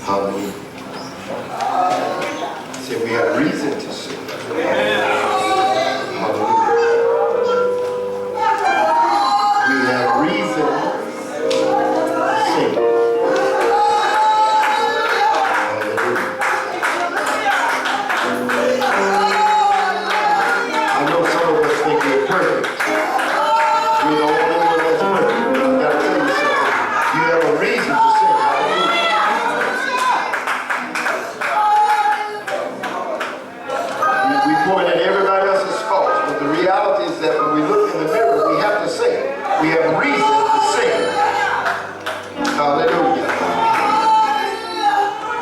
Hallelujah. See, we have reason to sing. Hallelujah. We have reason to sing. Hallelujah. I know some of us think we're perfect. We're the only one that's perfect. But I've got to tell you something. You have a reason to sing. We point at everybody else's faults, but the reality is that when we look in the mirror, we have to sing. We have reason to sing. Hallelujah.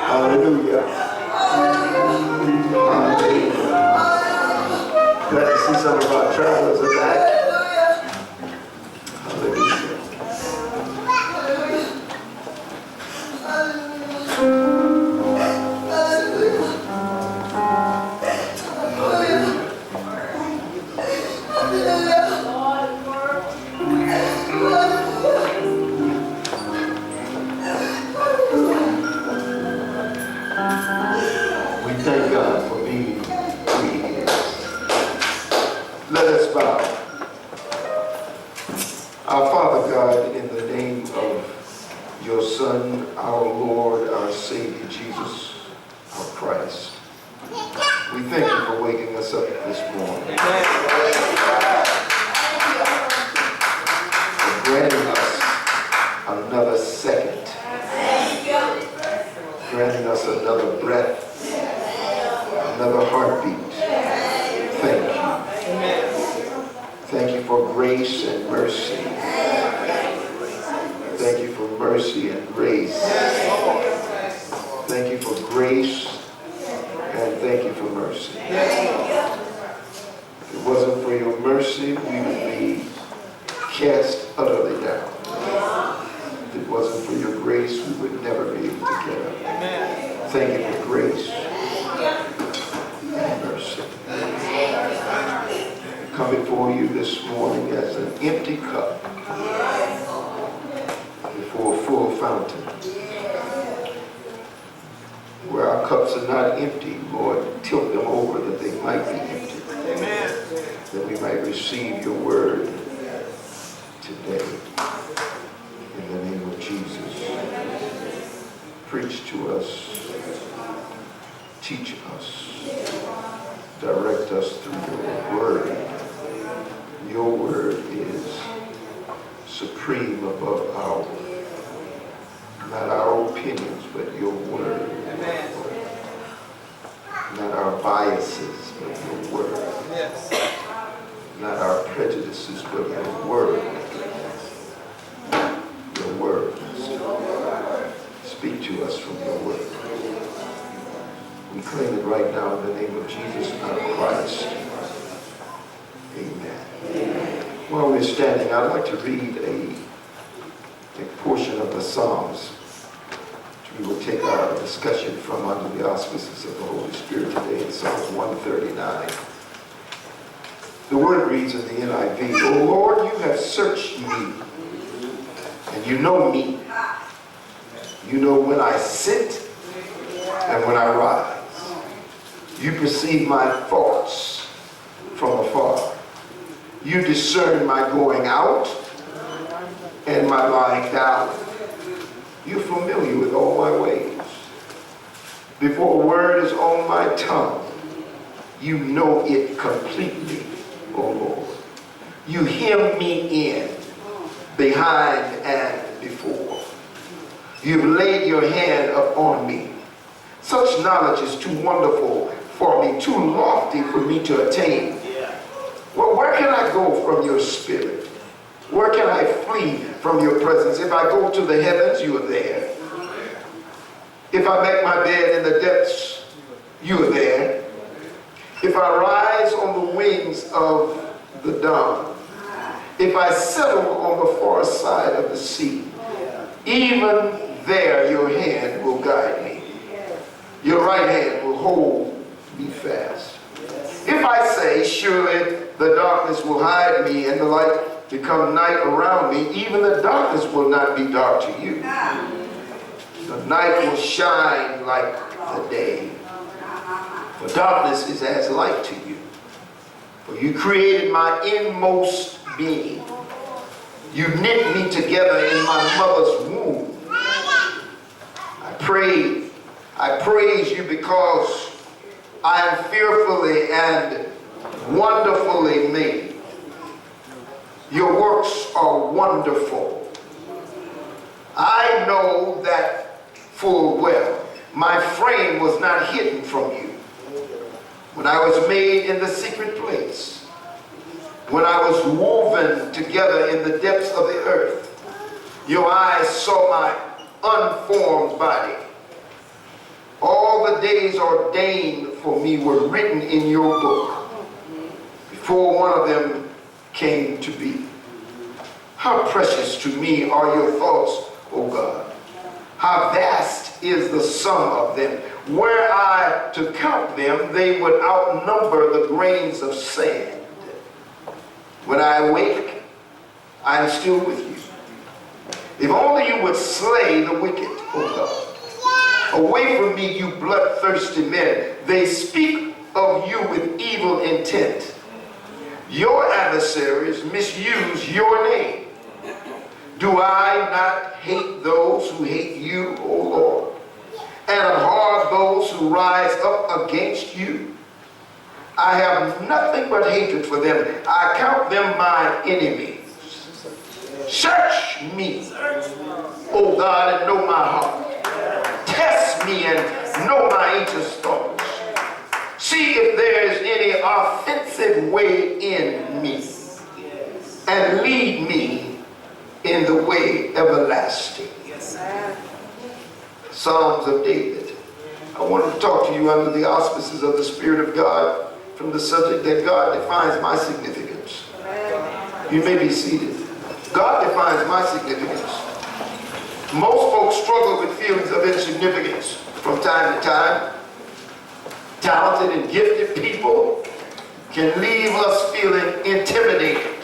Hallelujah. Hallelujah. Glad to see some of our travelers are back. Hallelujah. We thank God for being who He is. Let us bow. Our Father God, in the name of your Son, our Lord, our Savior, Jesus, our Christ, we thank you for waking us up this morning. For granting us another second. Granting us another breath. Another heartbeat. Thank you. Thank you for grace and mercy. Thank you for mercy and grace. Thank you for grace and thank you for mercy. If it wasn't for your mercy, we would be cast utterly down. If it wasn't for your grace, we would never be able to get up. Thank you for grace and mercy. I come before you this morning as an empty cup before a full fountain. Where our cups are not empty, Lord, tilt them over that they might be empty. Amen. That we might receive your word today. In the name of Jesus. Preach to us. Teach us. Direct us through your word. Your word is supreme above our, not our opinions, but your word. Amen. Not our biases, but your word. Yes. Not our prejudices, but your word. Your word. Speak to us from your word. We claim it right now in the name of Jesus, our Christ. Amen. While we're standing, I'd like to read a portion of the Psalms, which we will take our discussion from under the auspices of the Holy Spirit today in Psalm 139. The word reads in the NIV, O Lord, you have searched me, and you know me. You know when I sit and when I rise. You perceive my thoughts from afar. You discern my going out and my lying down. You're familiar with all my ways. Before a word is on my tongue, you know it completely, O Lord. You hem me in, behind and before. You've laid your hand upon me. Such knowledge is too wonderful for me, too lofty for me to attain. Well, where can I go from your spirit? Where can I flee from your presence? If I go to the heavens, you are there. If I make my bed in the depths, you are there. If I rise on the wings of the dawn, if I settle on the far side of the sea, even there your hand will guide me. Your right hand will hold me fast. If I say, surely the darkness will hide me and the light become night around me, even the darkness will not be dark to you. The night will shine like the day, for darkness is as light to you. For you created my inmost being. You knit me together in my mother's womb. I praise you because I am fearfully and wonderfully made. Your works are wonderful. I know that full well. My frame was not hidden from you when I was made in the secret place, when I was woven together in the depths of the earth. Your eyes saw my unformed body. All the days ordained for me were written in your book before one of them came to be. How precious to me are your thoughts, O God. How vast is the sum of them. Were I to count them, they would outnumber the grains of sand. When I awake, I am still with you. If only you would slay the wicked, O God. Away from me, you bloodthirsty men. They speak of you with evil intent. Your adversaries misuse your name. Do I not hate those who hate you, O Lord, and abhor those who rise up against you? I have nothing but hatred for them. I count them my enemies. Search me, O God, and know my heart. Test me and know my anxious thoughts. See if there is any offensive way in me, and lead me in the way everlasting. Psalms of David. I wanted to talk to you under the auspices of the Spirit of God from the subject that God defines my significance. You may be seated. God defines my significance. Most folks struggle with feelings of insignificance from time to time. Talented and gifted people can leave us feeling intimidated,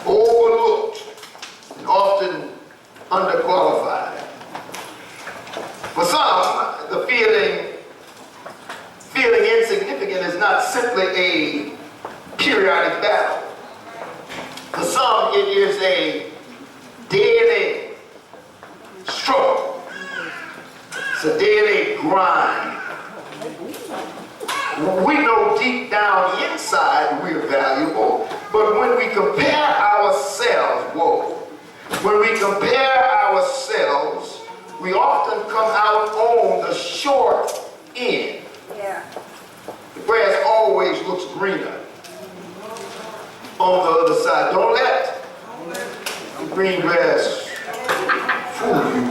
overlooked, and often underqualified. For some, the feeling insignificant is not simply a periodic battle. For some, it is a daily struggle. It's a daily grind. We know deep down inside we're valuable, but when we compare ourselves, when we compare ourselves, we often come out on the short end. Yeah. The grass always looks greener on the other side. Don't let the green grass fool you.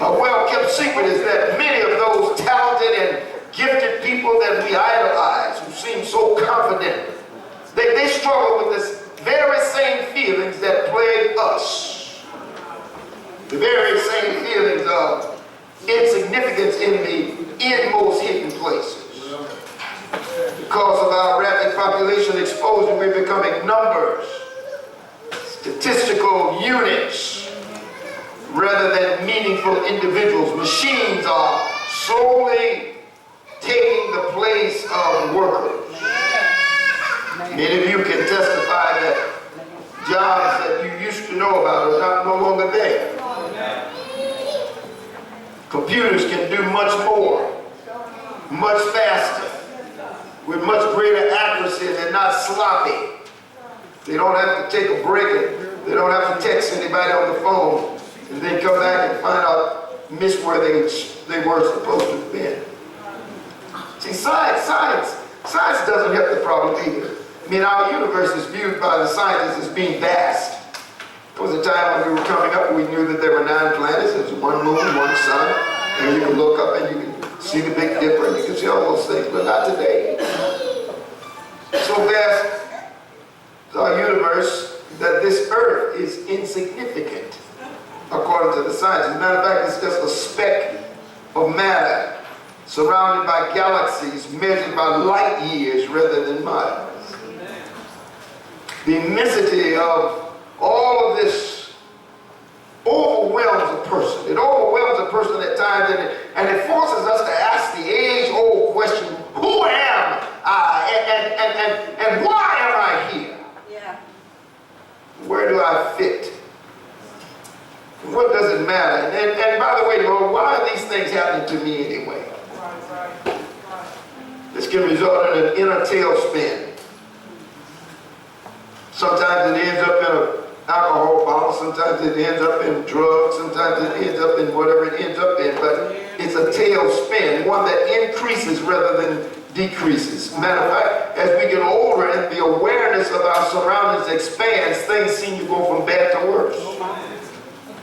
A well-kept secret is that many of those talented and gifted people that we idolize, who seem so confident, they struggle with this very same feelings that plague us. The very same feelings of insignificance in the inmost hidden places. Because of our rapid population explosion, we're becoming numbers, statistical units, rather than meaningful individuals. Machines are slowly taking the place of workers. Many of you can testify that jobs that you used to know about are no longer there. Computers can do much more, much faster, with much greater accuracy, and they're not sloppy. They don't have to take a break, and they don't have to text anybody on the phone and then come back and find out, miss where they were supposed to have been. See, science doesn't help the problem either. I mean, our universe is viewed by the scientists as being vast. There was a time when we were coming up, we knew that there were 9 planets, there's 1 moon, 1 sun, and you can look up and you can see the Big Dipper, and you can see all those things, but not today. So vast is our universe that this Earth is insignificant, according to the science. As a matter of fact, it's just a speck of matter surrounded by galaxies measured by light years rather than miles. The immensity of all of this overwhelms a person. It overwhelms a person at times, and it forces us to ask the age-old question, who am I? And why am I here? Yeah. Where do I fit? What does it matter? And by the way, Lord, why are these things happening to me anyway? This can result in an inner tailspin. Sometimes it ends up in an alcohol bottle, sometimes it ends up in drugs, sometimes it ends up in whatever it ends up in, but it's a tailspin, one that increases rather than decreases. Matter of fact, as we get older and the awareness of our surroundings expands, things seem to go from bad to worse.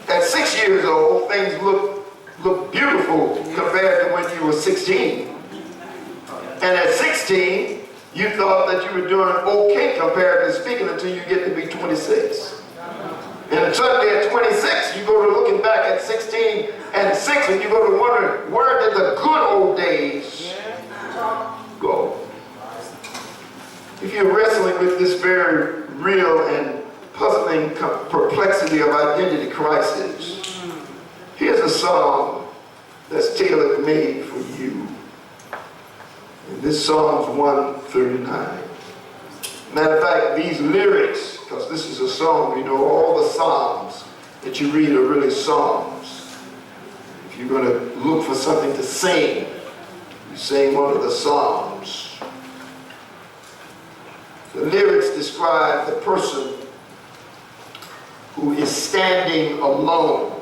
At 6 years old, things look beautiful compared to when you were 16. And at 16, you thought that you were doing okay comparatively speaking until you get to be 26. And suddenly at 26, you go to looking back at 16 and 6, and you go to wonder, where did the good old days go? If you're wrestling with this very real and puzzling perplexity of identity crisis, here's a song that's tailor-made for you. And this Psalm's 139. Matter of fact, these lyrics, because this is a song, you know, all the Psalms that you read are really songs. If you're going to look for something to sing, you sing one of the Psalms. The lyrics describe the person who is standing alone,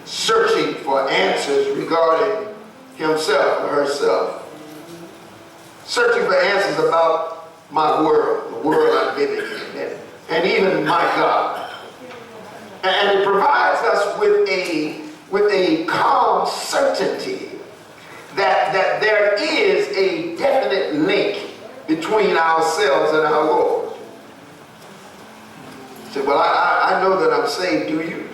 searching for answers regarding himself or herself, searching for answers about my world, the world I'm living in, and even my God. And it provides us with a calm certainty that there is a definite link between ourselves and our Lord. You say, well, I know that I'm saved, do you?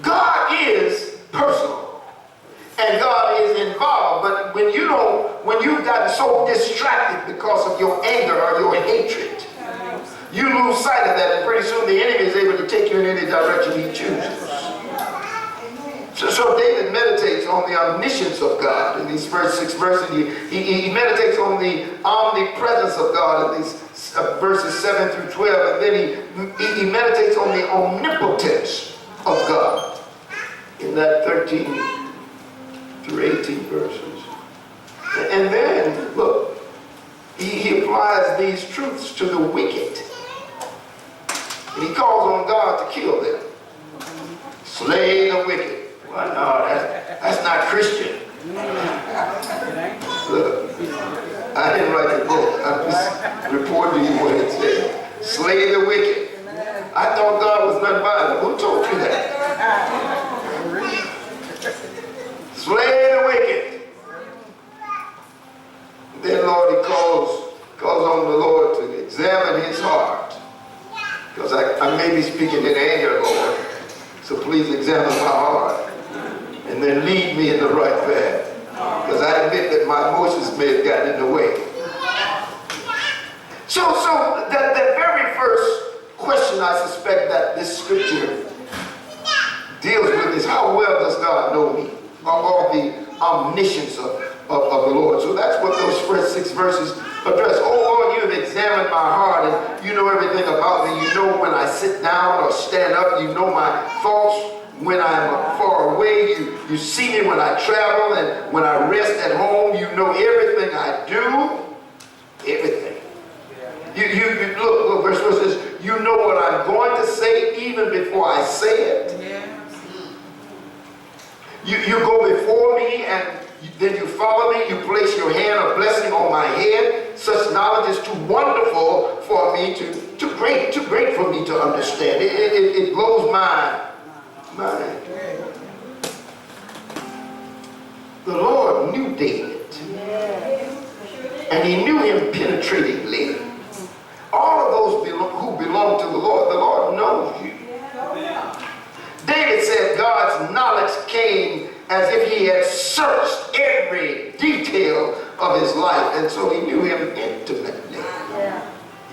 God is personal, and God is involved, but when you've gotten so distracted because of your anger or your hatred, you lose sight of that, and pretty soon the enemy is able to take you in any direction he chooses. So David meditates on the omniscience of God in these first 6 verses. He meditates on the omnipresence of God in these verses 7 through 12, and then he meditates on the omnipotence of God in that 13 through 18 verses. And then, look, he applies these truths to the wicked. And he calls on God to kill them. Slay the wicked. Well, no, that's not Christian. Look, I didn't write the book. I'm just reporting to you what it said. Slay the wicked. I thought God was not violent. Who told you that? Slay the wicked. Then, Lord, he calls on the Lord to examine his heart. Because I may be speaking in anger, Lord. So please examine my heart. And then lead me in the right path. Because I admit that my emotions may have gotten in the way. So that very first question I suspect that this scripture deals with is, how well does God know me? Or the omniscience of the Lord. So that's what those first 6 verses address. Oh Lord, you have examined my heart, and you know everything about me. You know when I sit down or stand up. You know my thoughts when I'm far away. You see me when I travel and when I rest at home. You know everything I do. Everything. You look, verse 1 says, you know what I'm going to say even before I say it. You go before me, and then you follow me. You place your hand of blessing on my head. Such knowledge is too wonderful for me, too great for me to understand. It blows my mind. The Lord knew David, and he knew him penetratingly. All of those who belong to the Lord knows you. David said God's knowledge came as if he had searched every detail of his life, and so he knew him intimately.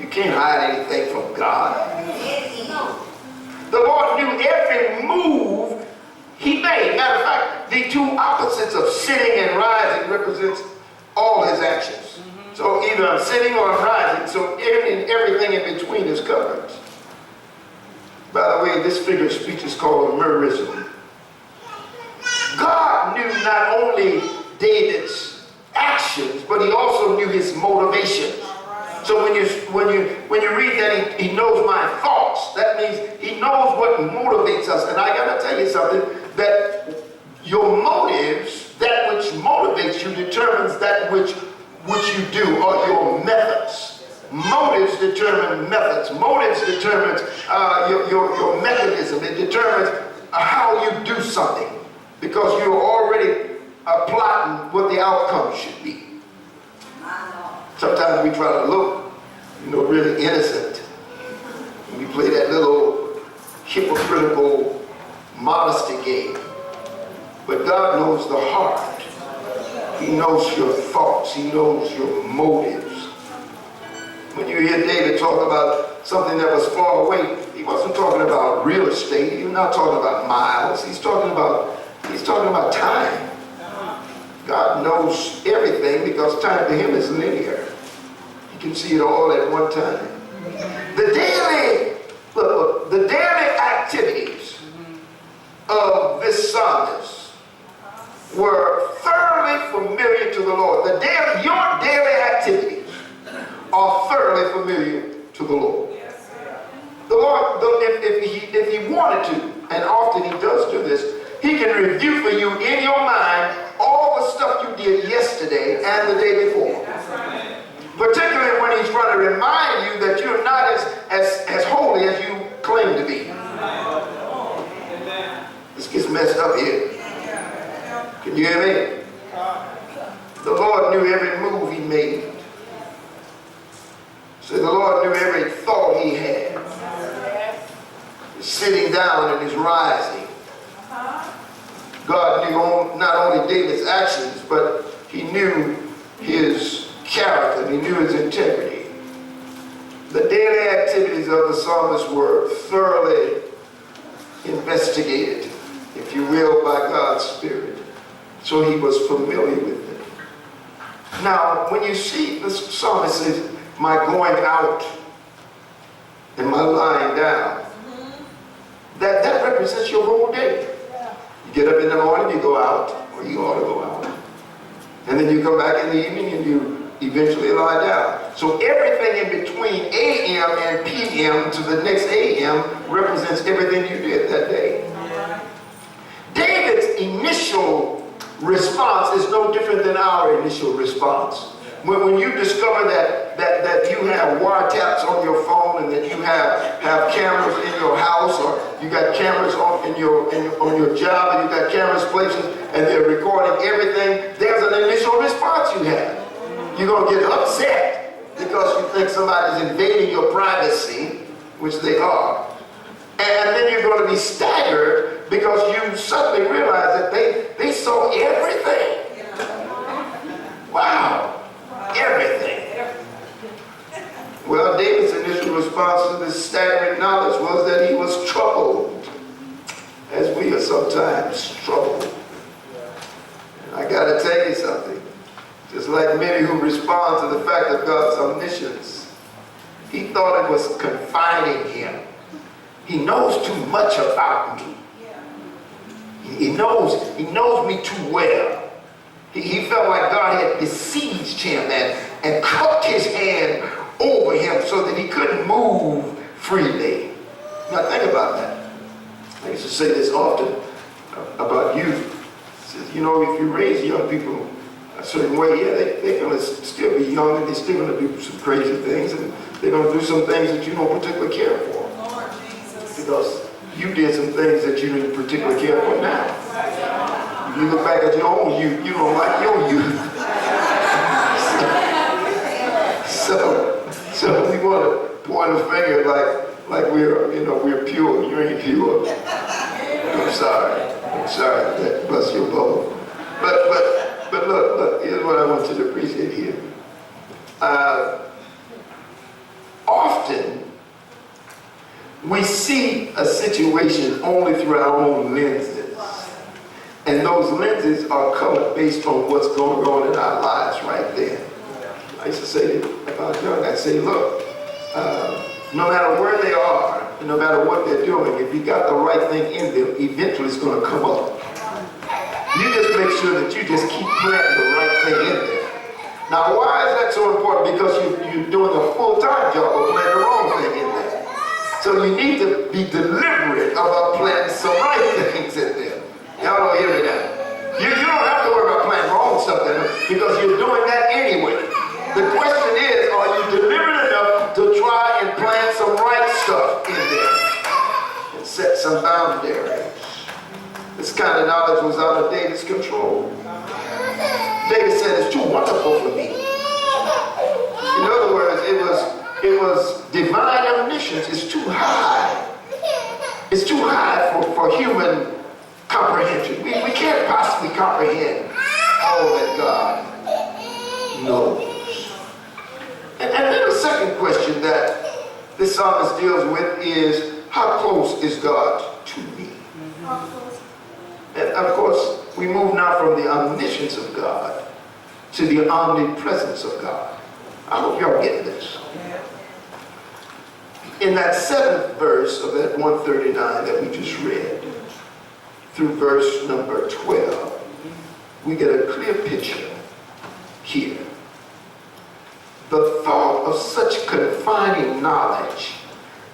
You can't hide anything from God. The Lord knew every move he made. Matter of fact, the two opposites of sitting and rising represents all his actions. So either I'm sitting or I'm rising. So everything in between is covered. By the way, this figure of speech is called a merism. God knew not only David's actions, but he also knew his motivations. So when you read that, he knows my thoughts. That means he knows what motivates us. And I gotta tell you something, that your motives, that which motivates you, determines that which you do, or your methods. Motives determine methods. Motives determines your mechanism. It determines how you do something, because you're already plotting what the outcome should be. Sometimes we try to look, really innocent. We play that little hypocritical modesty game. But God knows the heart. He knows your thoughts. He knows your motives. When you hear David talk about something that was far away, he wasn't talking about real estate. He's not talking about miles. He's talking about time. God knows everything because time to him is linear. He can see it all at one time. The daily activities of this psalmist were thoroughly familiar to the Lord. Your daily activities are thoroughly familiar to the Lord. The Lord, if he wanted to, and often he does do this, he can review for you in your mind all the stuff you did yesterday and the day before. Particularly when he's trying to remind you that you're not as holy as you claim to be. This gets messed up here. Can you hear me? The Lord knew every move he made. So the Lord knew every thought he had. His sitting down and his rising. God knew not only David's actions, but he knew his character, he knew his integrity. The daily activities of the psalmist were thoroughly investigated, if you will, by God's Spirit. So he was familiar with it. Now, when you see the psalmist says, my going out and my lying down, that represents your whole day. You get up in the morning, you go out, or you ought to go out. And then you come back in the evening and you eventually lie down. So everything in between a.m. and p.m. to the next a.m. represents everything you did that day. David's initial response is no different than our initial response. When you discover that you have wiretaps on your phone and that you have cameras in your house, or you got cameras on your job, and you got cameras places, and they're recording everything, there's an initial response you have. You're going to get upset because you think somebody's invading your privacy, which they are. And then you're going to be staggered because you suddenly realize that they saw everything. Wow. Everything. Well, David's initial response to this staggering knowledge was that he was troubled, as we are sometimes troubled. And I got to tell you something. Just like many who respond to the fact of God's omniscience, he thought it was confining him. He knows too much about me. He knows me too well. He felt like God had besieged him and cupped his hand over him so that he couldn't move freely. Now think about that. I used to say this often about youth. If you raise young people a certain way, they're going to still be young and they're still going to do some crazy things, and they're going to do some things that you don't particularly care for. Lord Jesus. Because you did some things that you didn't particularly care for now. If you look back at your own youth, you don't like your youth. So we want to point a finger like we're pure. You ain't pure. I'm sorry. That bust your bubble. But look, here's what I want you to appreciate here. we see a situation only through our own lenses. And those lenses are colored based on what's going on in our lives right there. I used to say about young, I'd say, look, no matter where they are, no matter what they're doing, if you got the right thing in them, eventually it's going to come up. You just make sure that you just keep planting the right thing in there. Now, why is that so important? Because you're doing a full-time job of planting the wrong thing in there. So you need to be deliberate about planting some right things in there. Y'all don't hear me now. You don't have to worry about planting wrong stuff in there because you're doing that anyway. The question is, are you deliberate enough to try and plant some right stuff in there and set some boundaries? This kind of knowledge was out of David's control. David said, it's too wonderful for me. In other words, it was divine omniscience. It's too high. It's too high for human comprehension. We can't possibly comprehend all that God knows. And then the second question that this psalmist deals with is, how close is God to me? And of course, we move now from the omniscience of God to the omnipresence of God. I hope y'all get this. In that 7th verse of that 139 that we just read, through verse number 12, we get a clear picture here. The thought of such confining knowledge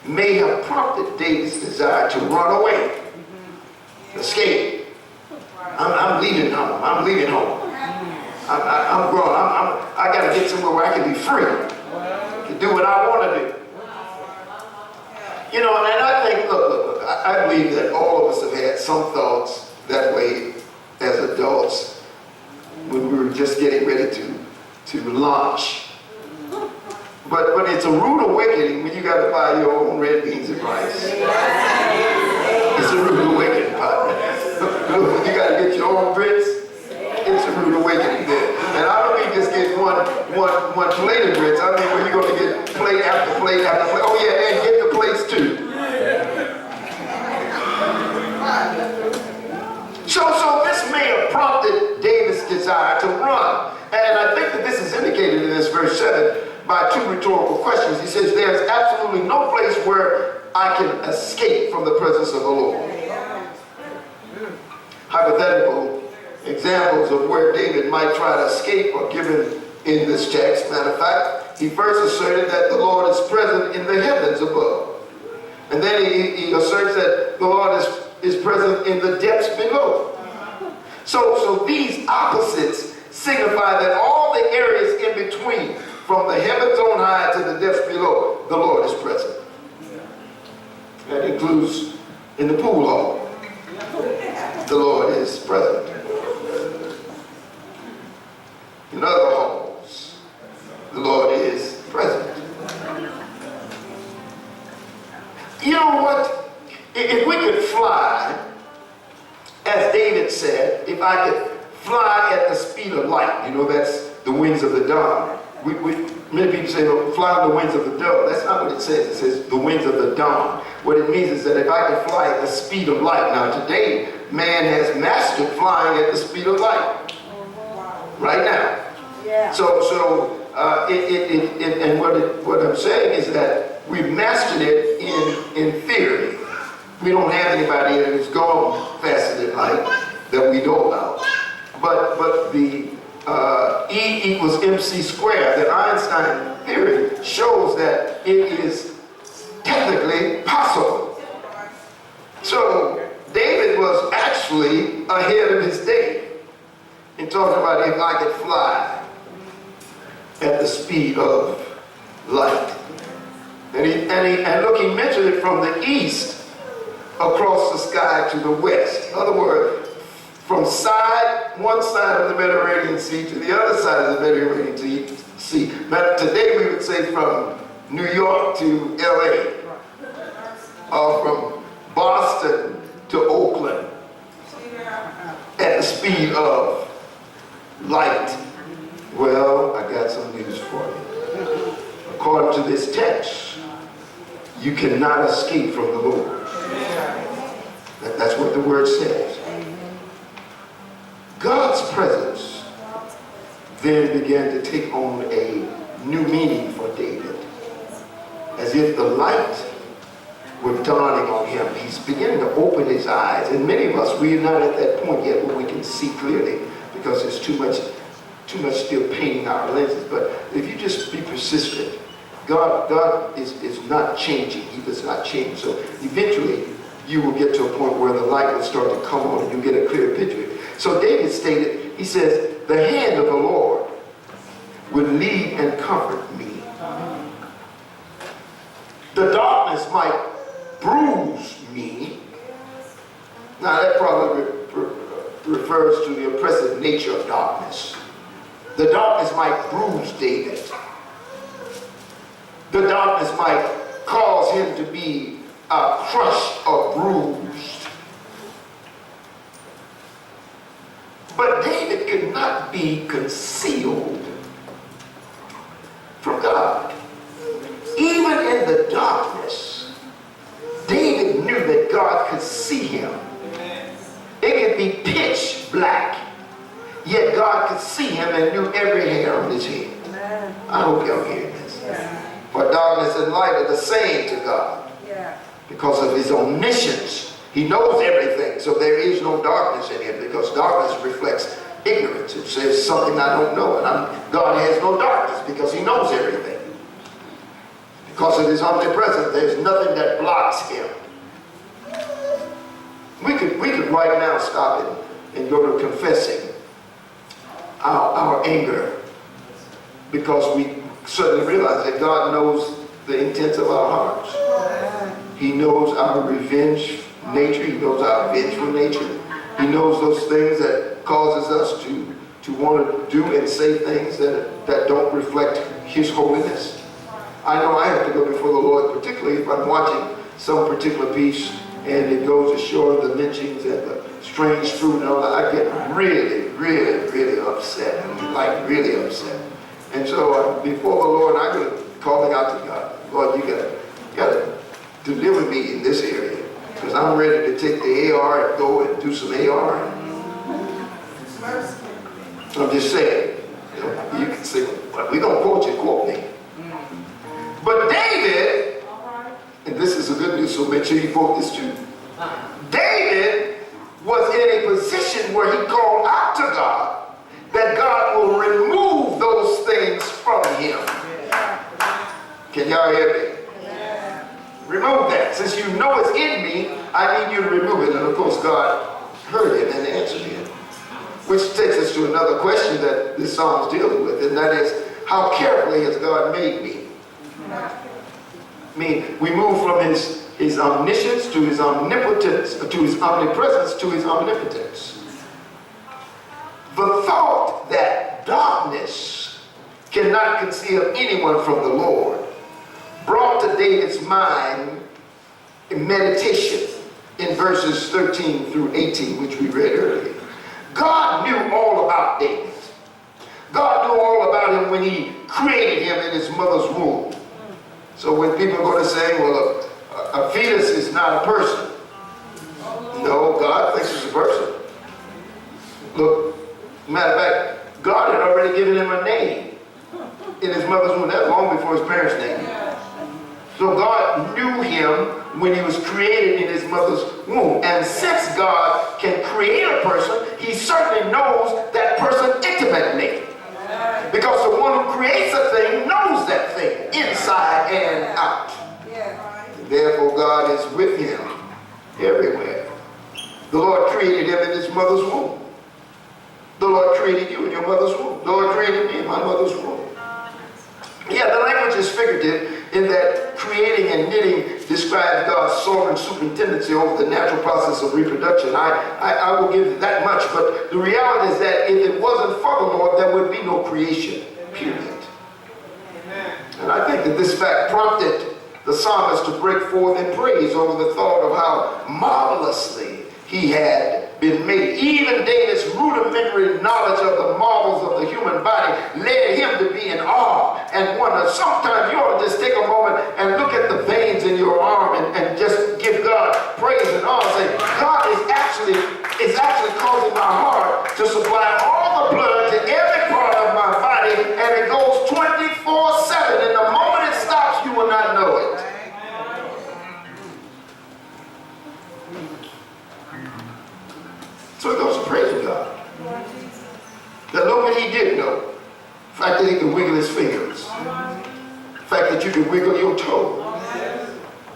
may have prompted David's desire to run away, escape. I'm leaving home. I'm leaving home. I'm grown. I got to get somewhere where I can be free to do what I want to do. You know, and I think, look, I believe that all of us have had some thoughts that way as adults when we were just getting ready to launch. But it's a rude awakening when you got to buy your own red beans and rice. It's a rude awakening, partner. When you got to get your own grits, it's a rude awakening there. And I don't mean just get one plate of grits. I mean when you're going to get plate after plate after plate. Oh yeah, and get the plates too. So this may have prompted David's desire to run. And I think that this is indicated in this verse 7 by 2 rhetorical questions. He says, there's absolutely no place where I can escape from the presence of the Lord. Hypothetical examples of where David might try to escape are given in this text. Matter of fact, he first asserted that the Lord is present in the heavens above. And then he asserts that the Lord is present in the depths below. So these opposites signify that all the areas in between, from the heavens on high to the depths below, the Lord is present. That includes in the pool hall. The Lord is present. In other halls, the Lord is present. You know what? If we could fly, as David said, if I could fly at the speed of light, you know, that's the wings of the dawn. Many people say, well, fly on the wings of the dove. That's not what it says. It says the wings of the dawn. What it means is that if I could fly at the speed of light. Now today, man has mastered flying at the speed of light. Right now. Yeah. And what I'm saying is that we've mastered it in theory. We don't have anybody that has gone faster than light that we know about. But the E equals mc squared, the Einstein theory, shows that it is technically possible. So David was actually ahead of his day in talking about if I could fly at the speed of light. And look, he mentioned it from the east across the sky to the west. In other words, from one side of the Mediterranean Sea to the other side of the Mediterranean Sea. Now, today we would say from New York to LA, or from Boston to Oakland, at the speed of light. Well, I got some news for you. According to this text, you cannot escape from the Lord. That's what the word says. God's presence then began to take on a new meaning for David. As if the light were dawning on him. He's beginning to open his eyes. And many of us, we're not at that point yet where we can see clearly because there's too much still painting our lenses. But if you just be persistent, God is not changing. He does not change. So eventually you will get to a point where the light will start to come on and you get a clear picture. So David stated, he says, the hand of the Lord would lead and comfort me. The darkness might bruise me. Now that probably refers to the oppressive nature of darkness. The darkness might bruise David. The darkness might cause him to be crushed or bruised. But David could not be concealed from God. Even in the darkness, David knew that God could see him. It could be pitch black, yet God could see him and knew every hair on his head. I hope y'all hear this. For darkness and light are the same to God. Because of his omniscience. He knows everything, so there is no darkness in him, because darkness reflects ignorance. It says something I don't know, and God has no darkness because he knows everything. Because of his omnipresence, there's nothing that blocks him. We could right now stop and go to confessing our anger, because we suddenly realize that God knows the intents of our hearts. He knows our revenge nature. He knows our vengeful nature. He knows those things that causes us to want to do and say things that don't reflect his holiness. I know I have to go before the Lord, particularly if I'm watching some particular piece and it goes ashore, the lynchings and the strange fruit and all that. I get really, really, really upset. Like really upset. And so before the Lord, I'm going to calling out to God. Lord, you got to deliver me in this area, because I'm ready to take the AR and go and do some AR. I'm just saying, you can say, well, we're going to quote me. But David, and this is a good news, so make sure you quote this too. David was in a position where he called out to God that God will remove those things from him. Can y'all hear me? Remove that. Since you know it's in me, I need you to remove it. And of course, God heard him and answered him. Which takes us to another question that this psalm is dealing with, and that is, how carefully has God made me? I mean, we move from his omniscience to his omnipotence, to his omnipresence to his omnipotence. The thought that darkness cannot conceal anyone from the Lord brought to David's mind a meditation in verses 13 through 18, which we read earlier. God knew all about David. God knew all about him when he created him in his mother's womb. So when people are going to say, well, a fetus is not a person. No, God thinks it's a person. Look, matter of fact, God had already given him a name in his mother's womb. That long before his parents' name. So God knew him when he was created in his mother's womb. And since God can create a person, he certainly knows that person intimately. Because the one who creates a thing knows that thing inside and out. And therefore God is with him everywhere. The Lord created him in his mother's womb. The Lord created you in your mother's womb. The Lord created me in my mother's womb. Yeah, the language is figurative in that creating and knitting describes God's sovereign superintendency over the natural process of reproduction. I will give that much, but the reality is that if it wasn't for the Lord, there would be no creation, period. And I think that this fact prompted the psalmist to break forth in praise over the thought of how marvelously he had been made. Even David's rudimentary knowledge of the marvels of the human body led him to be in awe and wonder. Sometimes you ought to just take a moment and look at the veins in your arm and just give God praise and honor. Say, God is actually causing my heart to supply all the blood to every part of my body, and it goes 24/7. And the moment it stops, you will not know it. So it goes to praise God. That look what he did know. The fact that he could wiggle his fingers. The fact that you can wiggle your toe.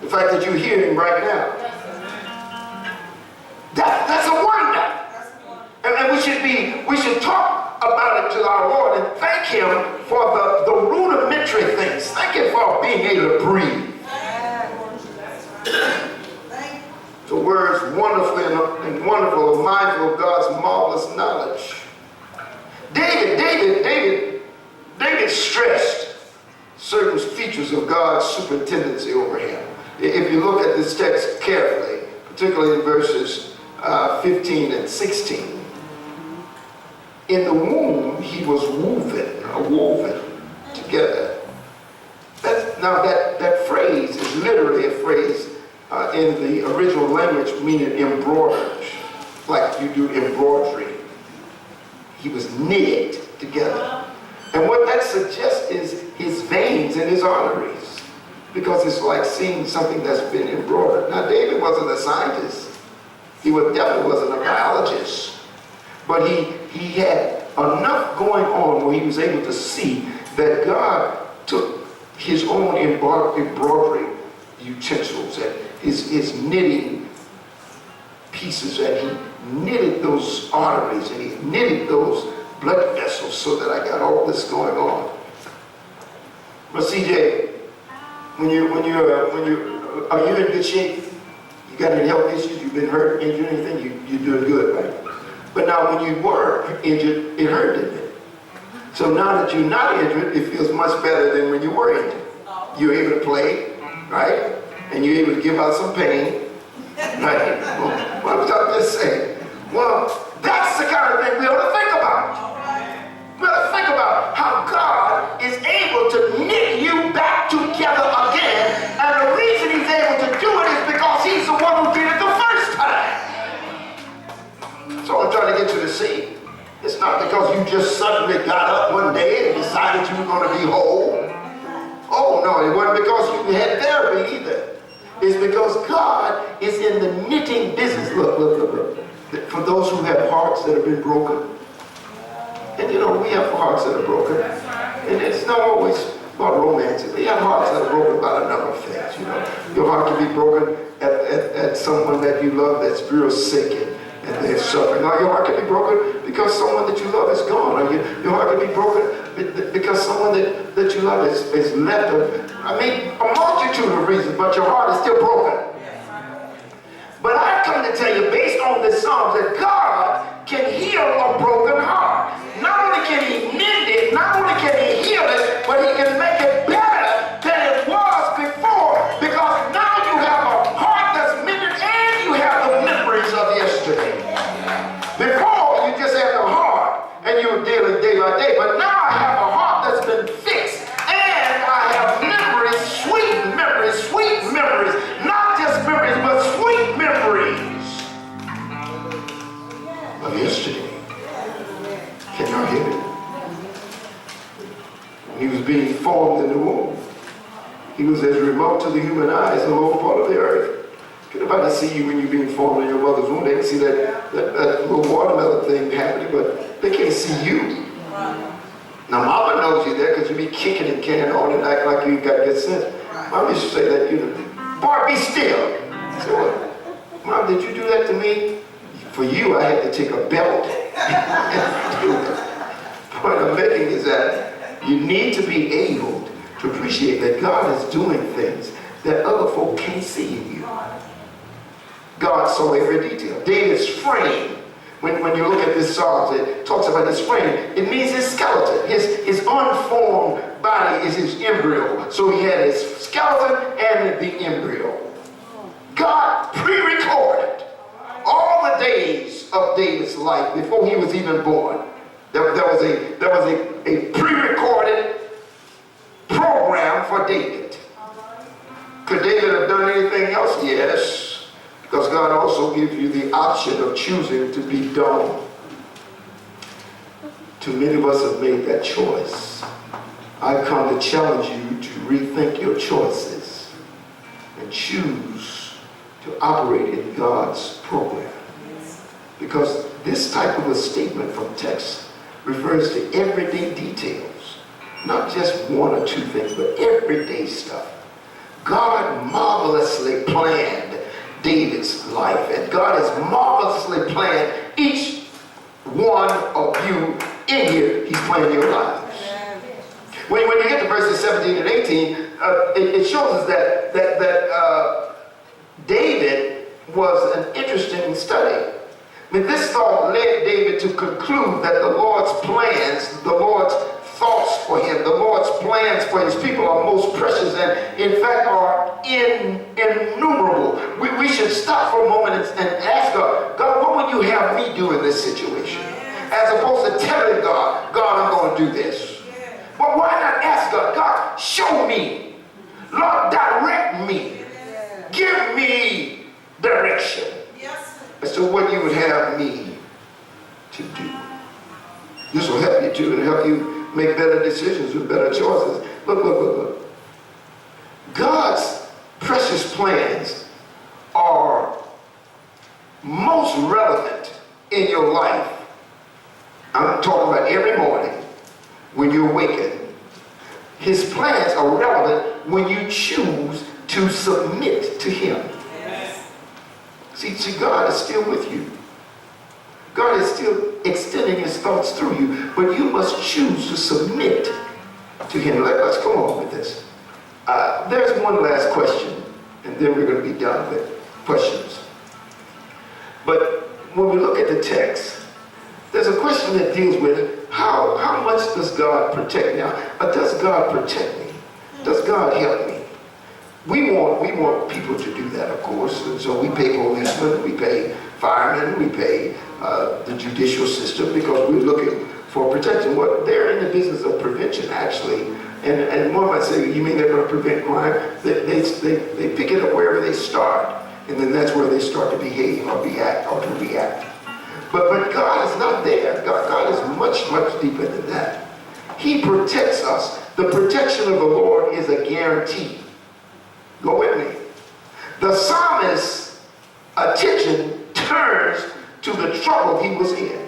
The fact that you hear him right now. That's a wonder. And we should talk about it to our Lord and thank him for the rudimentary things. Thank him for being able to breathe. The words wonderfully and wonderful, mindful of God's marvelous knowledge. David stressed certain features of God's superintendency over him. If you look at this text carefully, particularly in verses 15 and 16, in the womb he was woven together. That phrase is literally a phrase in the original language meaning embroidered, like you do embroidery. He was knitted together. And what that suggests is his veins and his arteries, because it's like seeing something that's been embroidered. Now, David wasn't a scientist. He definitely wasn't a biologist. But he had enough going on where he was able to see that God took his own embroidery utensils and his knitting pieces, and he knitted those arteries and he knitted those blood vessels so that I got all this going on. But CJ, are you in good shape? You got any health issues? You've been hurt, injured, anything? You're doing good, right? But now when you were injured, it hurt, didn't it? So now that you're not injured, it feels much better than when you were injured. You're able to play, right? And you're able to give out some pain. Right? Well, I'm just saying. Well, that's the kind of thing we ought to think about. We ought to think about how God is able to knit you back together again. And the reason he's able to do it is because he's the one who did it the first time. So I'm trying to get you to see. It's not because you just suddenly got up one day and decided you were going to be whole. Oh, no, it wasn't because you had therapy either. It's because God is in the knitting business. Look. For those who have hearts that have been broken. And you know, we have hearts that are broken. And it's not always about romance. We have hearts that are broken about a number of things, you know. Your heart can be broken at someone that you love that's real sick and they're suffering. Or your heart can be broken because someone that you love is gone. Or your heart can be broken because someone that you love is left. A multitude of reasons, but your heart is still broken. But I've come to tell you, based on this Psalm, that God can heal a broken heart. Not only can he mend it, not only can he heal it, but he can make it better than it was before, because now you have a heart that's mended and you have the memories of yesterday. Before, you just had the heart and you were dealing day by day, but now I have a heart that's been fixed and I have memories, sweet memories, not just memories, but sweet memories of yesterday. Can y'all hear me? When he was being formed in the womb, he was as remote to the human eye as the lower part of the earth. Can nobody see you when you're being formed in your mother's womb? They can see that little watermelon thing happening, but they can't see you. Now, Mama knows you there because you be kicking and carrying on and acting like you got good sense. Mom used to say that, you know, boy, be still. I said, what? Mom, did you do that to me? For you, I had to take a belt. The point I'm making is that you need to be able to appreciate that God is doing things that other folk can't see in you. God saw every detail. David's frame, when you look at this Psalm, it talks about his frame. It means his skeleton. His unformed body is his embryo. So he had his skeleton and the embryo. God pre-recorded all the days of David's life before he was even born. There was a pre-recorded program for David. Could David have done anything else? Yes. Because God also gives you the option of choosing to be dumb. Too many of us have made that choice. I come to challenge you to rethink your choices and choose to operate in God's program. Because this type of a statement from text refers to everyday details, not just one or two things, but everyday stuff. God marvelously planned David's life, and God has marvelously planned each one of you in here. He's planned your lives. When you get to verses 17 and 18, it shows us that David was an interesting study. I mean, this thought led David to conclude that the Lord's plans, the Lord's thoughts for him, the Lord's plans for his people are most precious and in fact are innumerable. We should stop for a moment and ask God, God, what would you have me do in this situation? As opposed to telling God, God, I'm going to do this. But why not ask God, God, show me. Lord, direct me. Give me direction as to what you would have me to do. This will help you too, and help you make better decisions with better choices. Look. God's precious plans are most relevant in your life. I'm talking about every morning when you awaken. His plans are relevant when you choose to submit to him. See, God is still with you. God is still extending his thoughts through you, but you must choose to submit to him. Let's go on with this. There's one last question, and then we're going to be done with questions. But when we look at the text, there's a question that deals with how much does God protect now? Does God protect me? Does God help me? We want people to do that, of course, and so we pay policemen, we pay firemen, we pay the judicial system because we're looking for protection. Well, they're in the business of prevention, actually, and one might say, you mean they're going to prevent crime? They pick it up wherever they start, and then that's where they start to behave or to react. But God is not there. God is much, much deeper than that. He protects us. The protection of the Lord is a guarantee. Go with me. The psalmist's attention turns to the trouble he was in.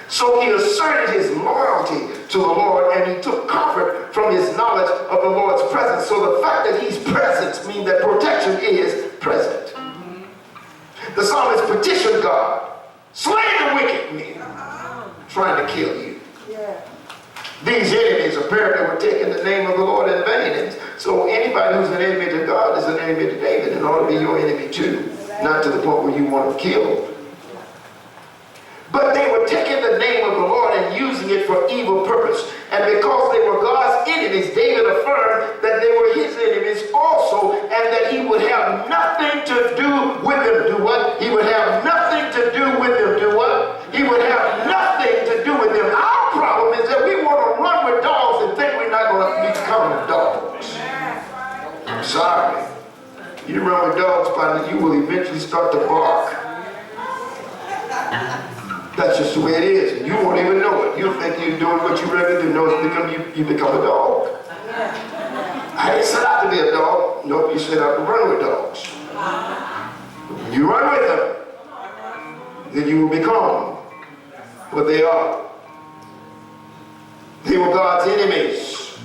So he asserted his loyalty to the Lord, and he took comfort from his knowledge of the Lord's presence. So the fact that he's present means that protection is present. The psalmist petitioned God, slay the wicked men trying to kill you. These enemies apparently were taking the name of the Lord in vain. And so anybody who's an enemy to God is an enemy to David and ought to be your enemy too. Not to the point where you want them killed. But they were taking the name of the Lord and using it for evil purpose. And because they were God's enemies, David affirmed that they were his enemies also, and that he would have nothing to do with them. Do what? He would have nothing to do with them. Do what? He would have nothing to do with them. Our problem is that we want to run with dogs and think we're not going to become dogs. I'm sorry. You run with dogs, partner, you will eventually start to bark. That's just the way it is. And you won't even know it. You'll think you're doing what you really do. No, you become a dog. I didn't set out to be a dog. Nope, you set out to run with dogs. When you run with them, then you will become what they are. They were God's enemies.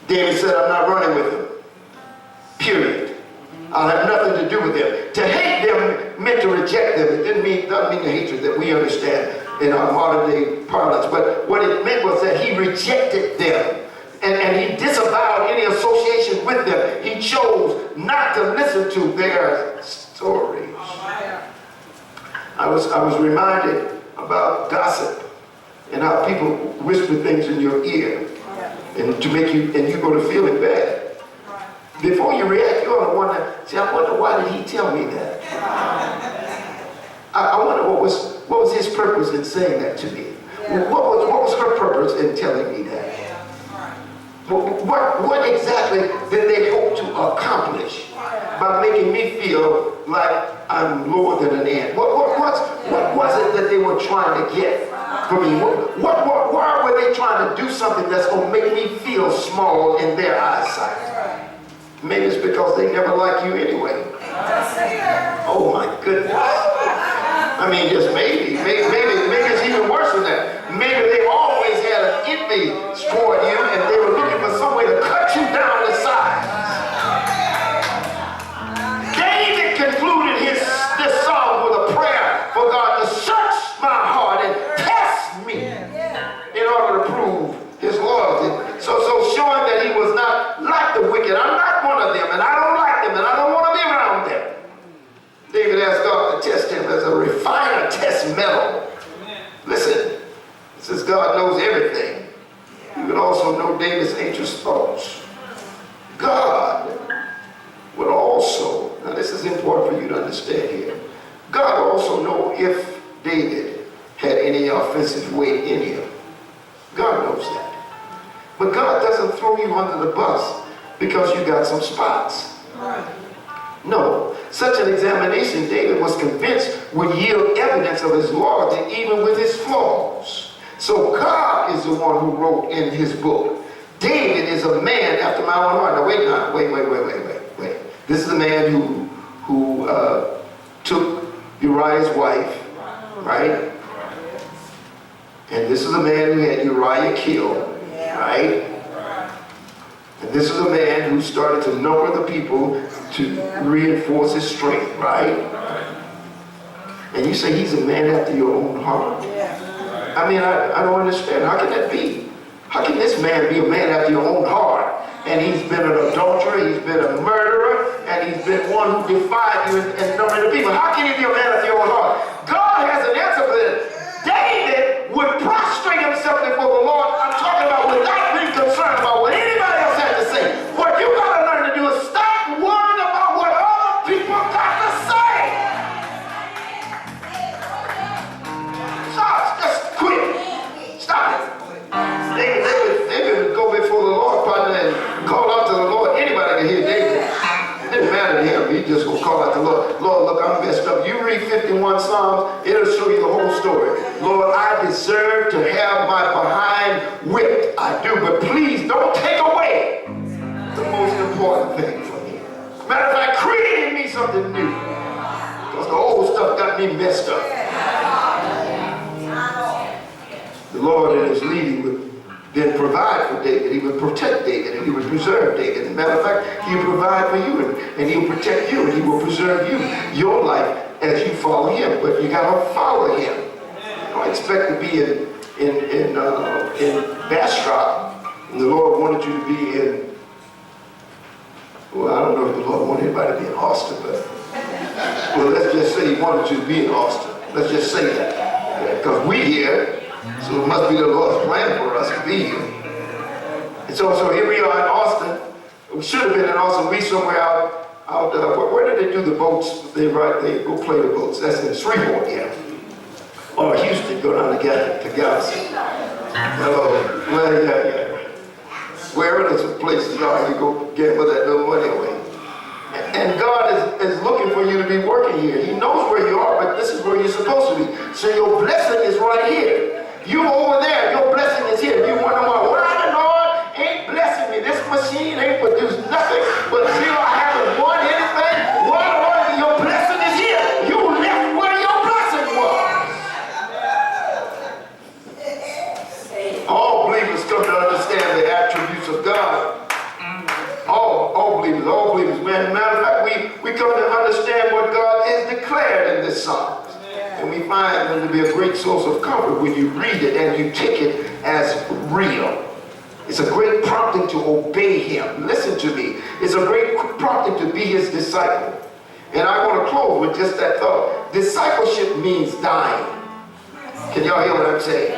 David said, I'm not running with them. Period. I'll have nothing to do with them. To hate them meant to reject them. It doesn't mean the hatred that we understand in our modern day parlance. But what it meant was that he rejected them. And he disavowed any association with them. He chose not to listen to their stories. I was reminded about gossip and how people whisper things in your ear and to make you, and you go to feeling bad. Before you react, you ought to wonder, I wonder why did he tell me that? I wonder what was his purpose in saying that to me? What was her purpose in telling me that? What exactly did they hope to accomplish by making me feel like I'm lower than an ant? What was it that they were trying to get from me? Why were they trying to do something that's going to make me feel small in their eyesight? Maybe it's because they never like you anyway. Oh my goodness. I mean, just maybe it's even worse than that. Maybe they always had an envy toward you and they were looking for some way to cut you down to size. David concluded this psalm with a prayer for God to search my heart and test me in order to prove his loyalty. So showing that he was not like the wicked. I'm not one of them, and I don't like them, and I don't want to be around them. David asked God to test him as a refiner tests metal. Listen, since God knows everything, you can also know David's anxious thoughts. God would also, now this is important for you to understand here, God would also know if David had any offensive weight in him. God knows that. But God doesn't throw you under the bus because you got some spots. No. Such an examination, David was convinced, would yield evidence of his loyalty even with his flaws. So God is the one who wrote in his book, David is a man after my own heart. Now wait. This is the man who took Uriah's wife, right? And this is the man who had Uriah killed, right? And this is a man who started to number the people to reinforce his strength, right? And you say he's a man after your own heart? I mean, I don't understand. How can that be? How can this man be a man after your own heart? And he's been an adulterer, he's been a murderer, and he's been one who defied you and numbering the people. How can he be a man after your own heart? God has an answer for this. David would prostrate himself before the Lord. I'm talking about without being concerned about what anybody else had to say. What you got to learn to do is stop worrying about what other people got to say. Stop. Just quit. Stop it. David would go before the Lord, partner, and call out to the Lord. Anybody can hear David. It didn't matter to him. He just would call out to the Lord. Lord, look, I'm messed up. You read 51 Psalms, it'll show you the whole story. Lord, I deserve to have my behind whipped. I do, but please don't take away the most important thing for me. Matter of fact, create in me something new. Because the old stuff got me messed up. The Lord in his leading would then provide for David. He would protect David and he would preserve David. As a matter of fact, he would provide for you and he will protect you and he will preserve you, your life as you follow him. But you got to follow him. Don't expect to be in Bastrop. And the Lord wanted you to be in, well, I don't know if the Lord wanted anybody to be in Austin, but well, let's just say he wanted you to be in Austin. Let's just say that. Because we here, so it must be the Lord's plan for us to be here. And so here we are in Austin. We should have been in Austin. We somewhere out where did they do the boats? They go play the boats. That's in Shreveport, yeah. Or Houston, go down to Galveston. Hello. Well, yeah. Wherever there's places are, you go get with that little money away. And God is looking for you to be working here. He knows where you are, but this is where you're supposed to be. So your blessing is right here. You over there, your blessing is here. You wonder why the Lord ain't blessing me. This machine ain't produced nothing but zero. I haven't won anything. Why, Lord, your blessing is here. You left where your blessing was. All believers come to understand the attributes of God. All believers. Matter of fact, we come to understand what God has declared in this psalm. And we find them to be a great source of comfort when you read it and you take it as real. It's a great prompting to obey him. Listen to me. It's a great prompting to be his disciple. And I want to close with just that thought. Discipleship means dying. Can y'all hear what I'm saying?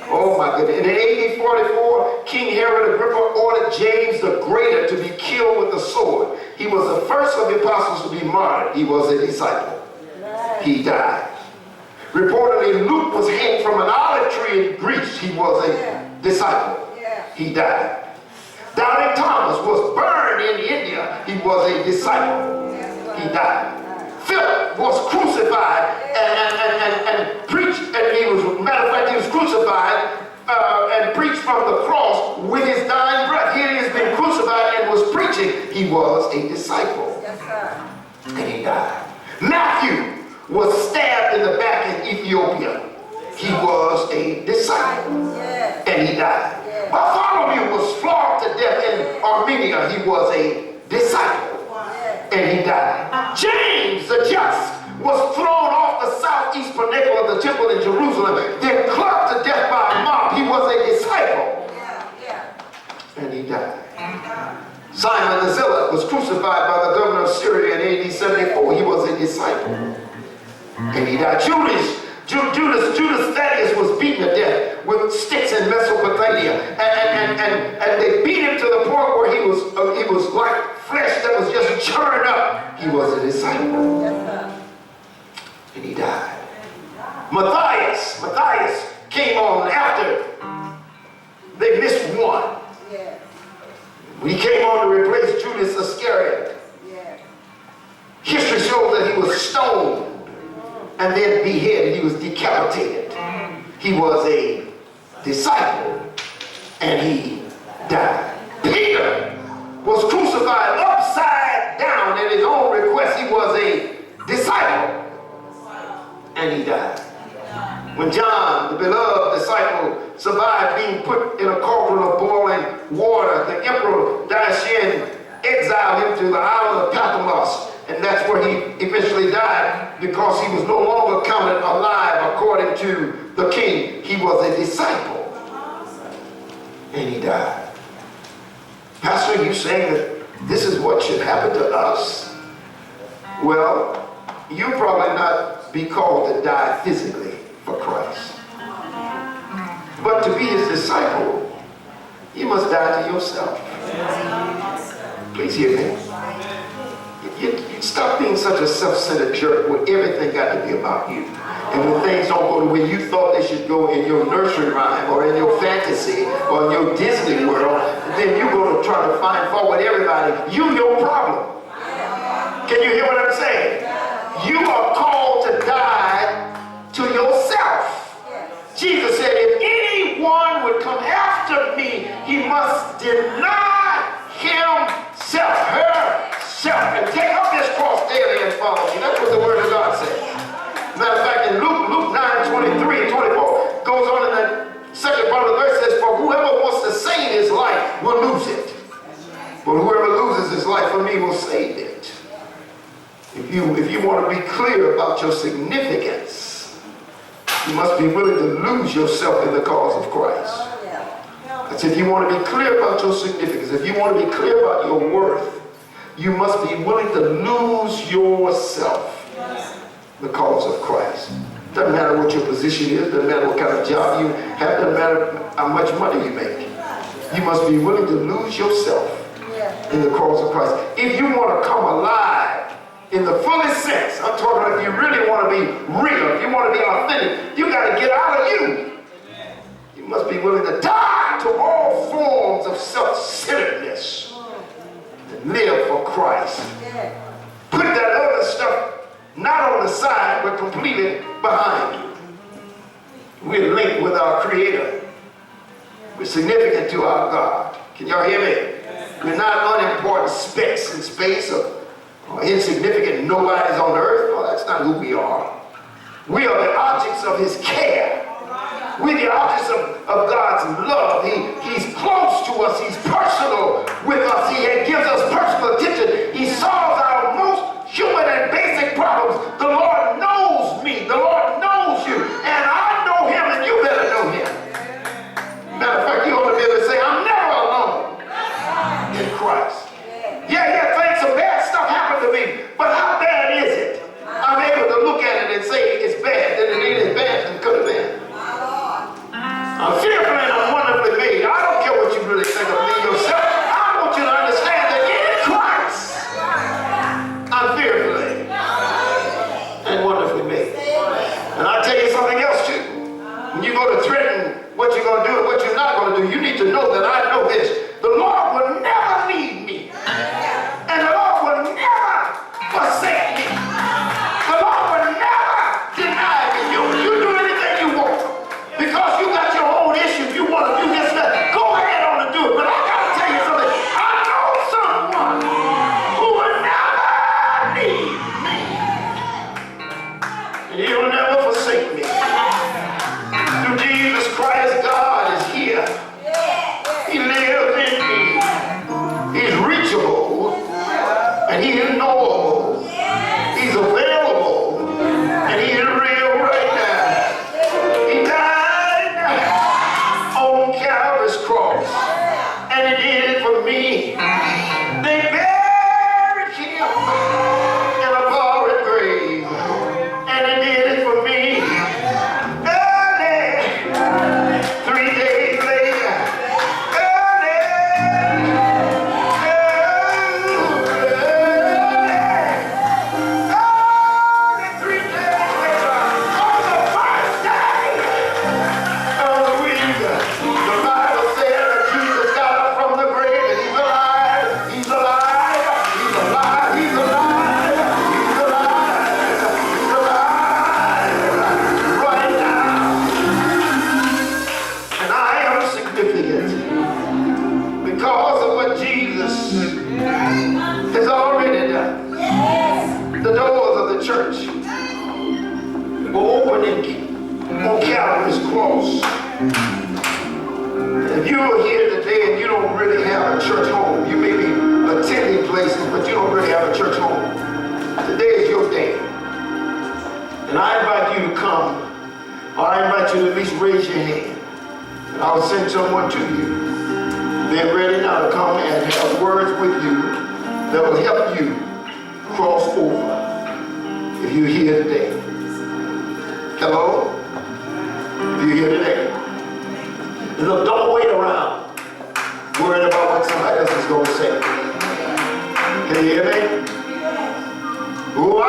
Oh my goodness. In AD 44, King Herod Agrippa ordered James the Greater to be killed with the sword. He was the first of the apostles to be martyred. He was a disciple. He died. Reportedly, Luke was hanged from an olive tree in Greece. He was a disciple. He died. Doubting Thomas was burned in India. He was a disciple. He died. Philip was crucified and preached, and he was, matter of fact, he was crucified and preached from the cross with his dying breath. Here he has been crucified and was preaching. He was a disciple. Yes, sir. And he died. Matthew was stabbed in the back in Ethiopia. He was a disciple. Yes. And he died. Yes. Bartholomew was flogged to death in Armenia. He was a disciple. Yes. And he died. James the just was thrown off the southeast pinnacle of the temple in Jerusalem, then clubbed to death by a mob. He was a disciple. And he died. Simon the Zealot was crucified by the governor of Syria in AD 74. He was a disciple. And he died. Judas Thaddeus was beaten to death with sticks in Mesopotamia. And they beat him to the point where he was like flesh that was just churned up. He was a disciple. And he died. Matthias came on after they missed one. Yes. He came on to replace Judas Iscariot. Yes. History shows that he was stoned and then beheaded. He was decapitated. He was a disciple and he died. Peter was crucified upside down at his own request. He was a disciple and he died. When John, the beloved disciple, survived being put in a cauldron of boiling water, the emperor Diocletian exiled him to the island of Patmos, and that's where he eventually died because he was no longer counted alive according to the king. He was a disciple, and he died. Pastor, you saying that this is what should happen to us? Well, you probably not be called to die physically for Christ. But to be his disciple, you must die to yourself. Please hear me. You stop being such a self-centered jerk where everything got to be about you. And when things don't go the way you thought they should go in your nursery rhyme or in your fantasy or in your Disney world, then you're going to try to find fault with everybody. You your problem. Can you hear what I'm saying? You are called to die to yourself. Jesus said, if anyone would come after me, he must deny himself, herself, and take up his cross daily and follow me. That's what the word of God says. Matter of fact, in Luke 9:23 and 24, goes on in the second part of the verse, says, for whoever wants to save his life will lose it. But whoever loses his life for me will save it. If you want to be clear about your significance, you must be willing to lose yourself in the cause of Christ. That's if you want to be clear about your significance. If you want to be clear about your worth, you must be willing to lose yourself in the cause of Christ. Doesn't matter what your position is, doesn't matter what kind of job you have, doesn't matter how much money you make. You must be willing to lose yourself in the cause of Christ. If you want to come alive in the fullest sense, I'm talking about if you really want to be real, if you want to be authentic, you got to get out of you. You must be willing to die to all forms of self-centeredness and live for Christ. Put that other stuff not on the side, but completely behind you. We're linked with our Creator. We're significant to our God. Can y'all hear me? We're not unimportant specks in space or insignificant nobodies on earth. No, that's not who we are. We are the objects of his care. We're the objects of God's love. He's close to us. He's personal with us. He gives us personal attention. He solves our most human and basic problems. The Lord knows me. The Lord knows you. And I know him, and you better know him. Matter of fact, you ought to be able to say, I'm never alone in Christ. Things, some bad stuff happened to me, but how bad is it? I'm able to look at it and say it's bad, and it ain't as bad as it could have been. I'm fearfully and I'm wonderfully made. I don't care what you really think of me yourself. I want you to understand that in Christ, I'm fearfully and wonderfully made. And I'll tell you something else too. When you go to threaten what you're going to do and what you're not going to do, you need to know that I know this. The Lord will never leave me. And the Lord will never forsake me. The Lord will never deny me. You do anything you want. Because you got your own issues you want to do this and that. Go ahead on and do it. But I got to tell you something. I know someone who will never leave me. And he will never forsake me. Through Jesus Christ, God is here. He lives in me. He's reachable. And he is knowable. He's available. And he is real right now. He died on Calvary's cross. And he did it for me. They buried him in a borrowed grave. And he did it for me. Early, 3 days later. Because of what Jesus has already done. The doors of the church were opening on Calvary's cross. If you are here today and you don't really have a church home, you may be attending places, but you don't really have a church home. Today is your day. And I invite you to come, or I invite you to at least raise your hand. And I'll send someone to you. They're ready now to come and have words with you that will help you cross over if you're here today. Hello? If you're here today. Look, don't wait around worrying about what somebody else is going to say. Can you hear me? Oh, I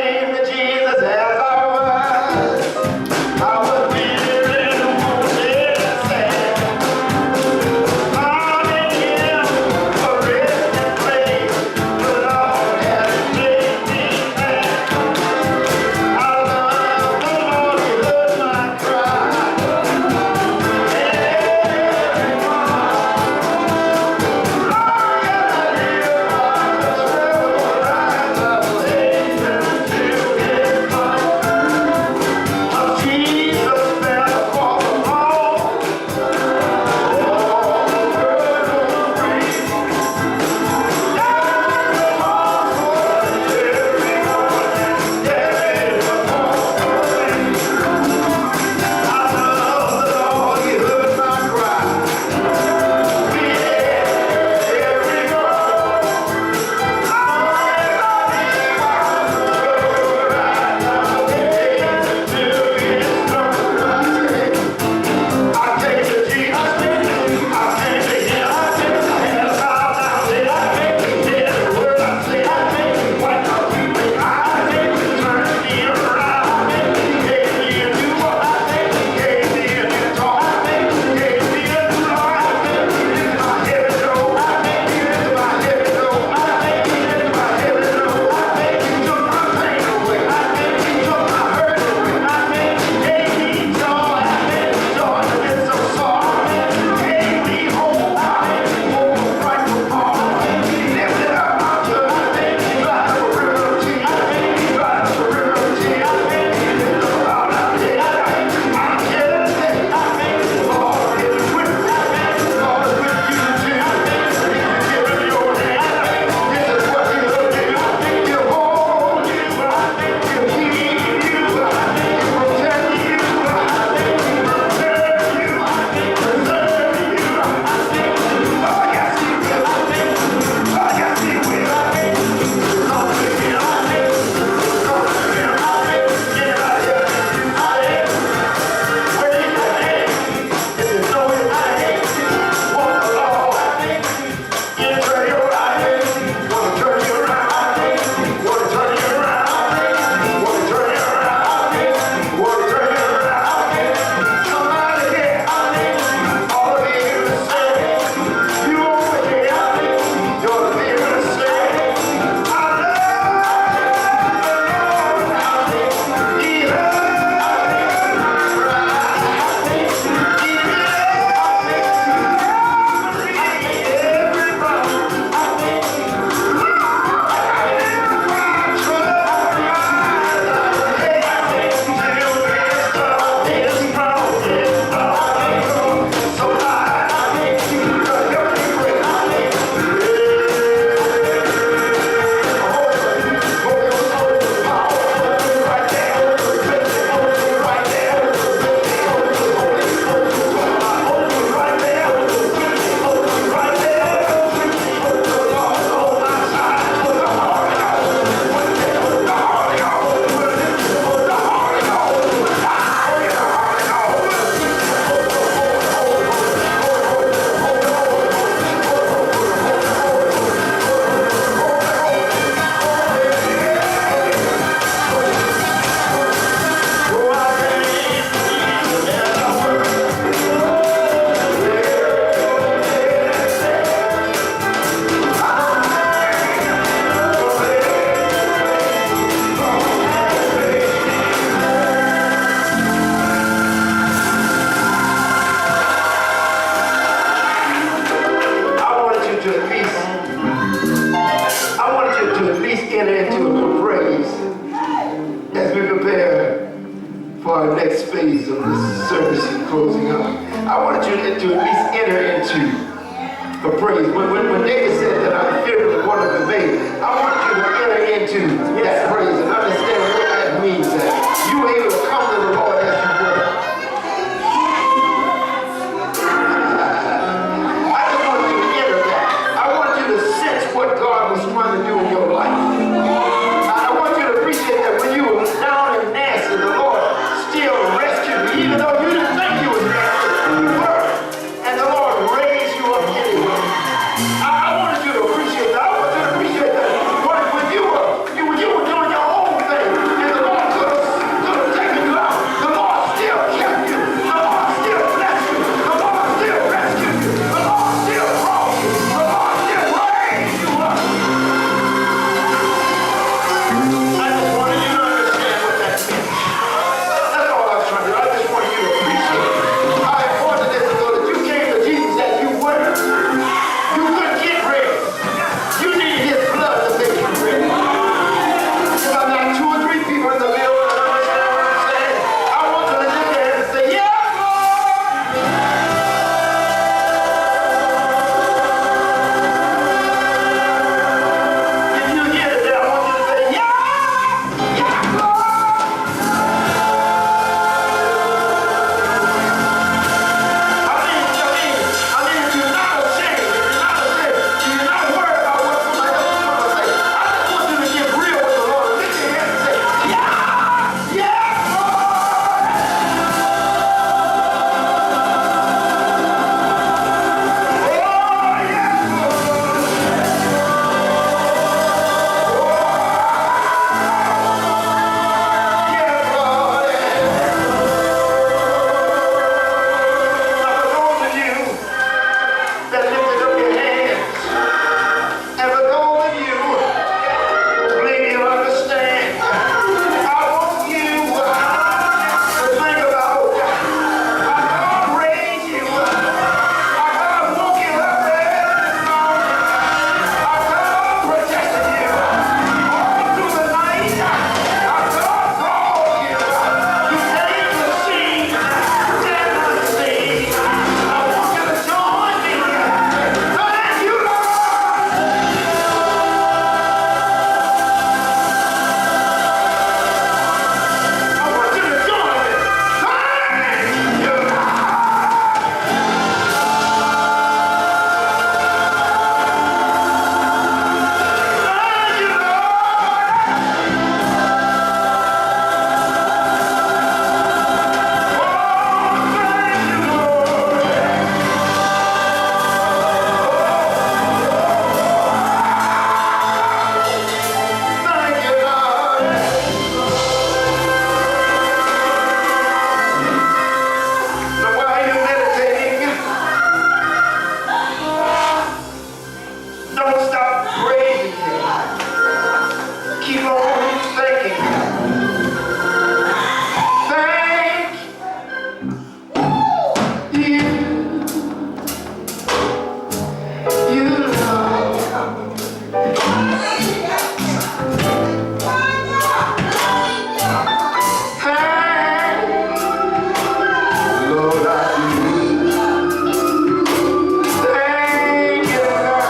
came to Jesus as I was. I was weary and wounded and sad. Found in him a resting place. The Lord has made me glad. I love the Lord, he heard my cry. Everyone, Lord, I hear my phase of this service in closing up, I wanted you to at least enter into the praise. When David said that I'm fearfully and wonderfully made, I want you to enter into that praise and understand what that means, that you are able to come to the Lord as you were. I just want you to enter that. I want you to sense what God was trying to do in your life. I want you to appreciate that when you were down and nasty, the Lord still rescued you, even though you didn't think you were nasty. You were. And the Lord raised you up anyway. I wanted you to appreciate that. I want you to appreciate that. When you were doing your own thing, and the Lord could have taken you out, the Lord still kept you. The Lord still blessed you. The Lord still rescued you. The Lord still brought you. The Lord still raised you up. I just wanted you to understand what that meant. That's all I was trying to do. I just wanted you to appreciate how important it is to know that you came to Jesus as you were. You couldn't get ready. You needed his blood to make you ready. If I've got 2 or 3 people in the building that understand what I'm saying, I want them to lift their hands and say, "Yeah, Lord." If you hear that, I want you to say, "Yeah, yeah, Lord." I mean, if you're not ashamed, if you're not worried about what somebody else is going to say, I just want you to get real with the Lord. Lift your hands and say, "Yeah, yeah, Lord." Oh, yes, Lord. Now, for those of you that lifted up your hands, and for those of you who believe you understand, I want you to think about how God raised you, how God woke you up there this morning, how God protected you all through the night, how God brought you. You came to see, you did not see. I want you to join me. Thank you, Lord. I want you to join me. Thank you, Lord. Thank you, Lord. Thank you, Lord. So while you're meditating, don't stop praising Him. Keep on thanking Him. Thank you, Lord. Lord, I do. Thank you, Lord.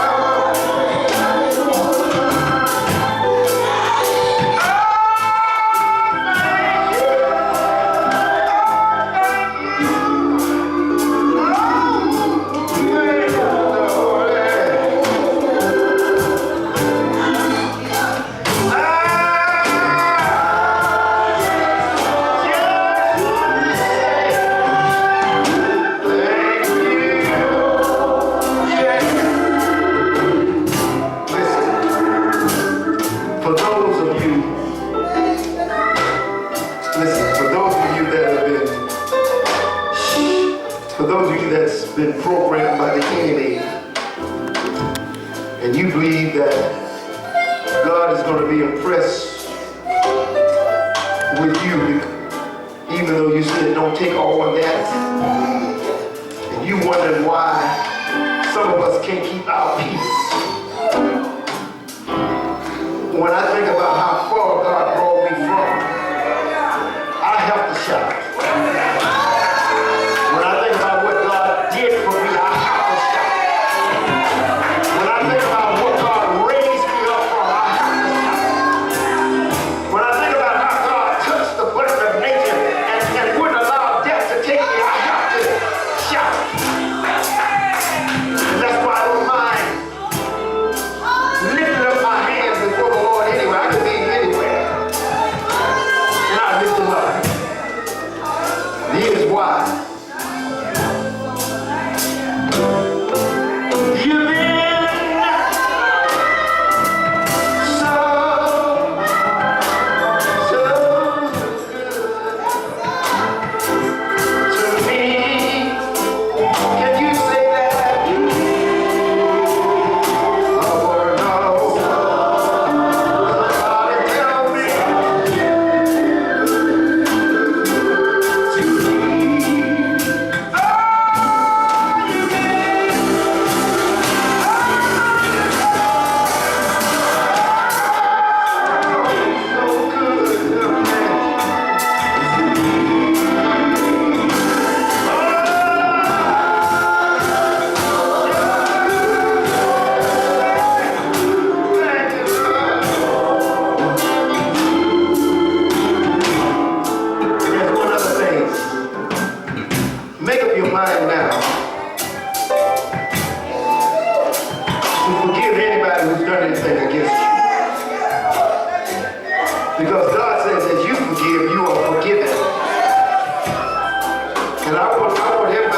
That's been programmed by the enemy, and you believe that God is going to be impressed with you, even though you said don't take all of that, and you wondered why some of us can't keep our peace. When I think about how far God brought me from, I have to shout. Make up your mind now to forgive anybody who's done anything against you. Because God says as you forgive, you are forgiven. And I want everybody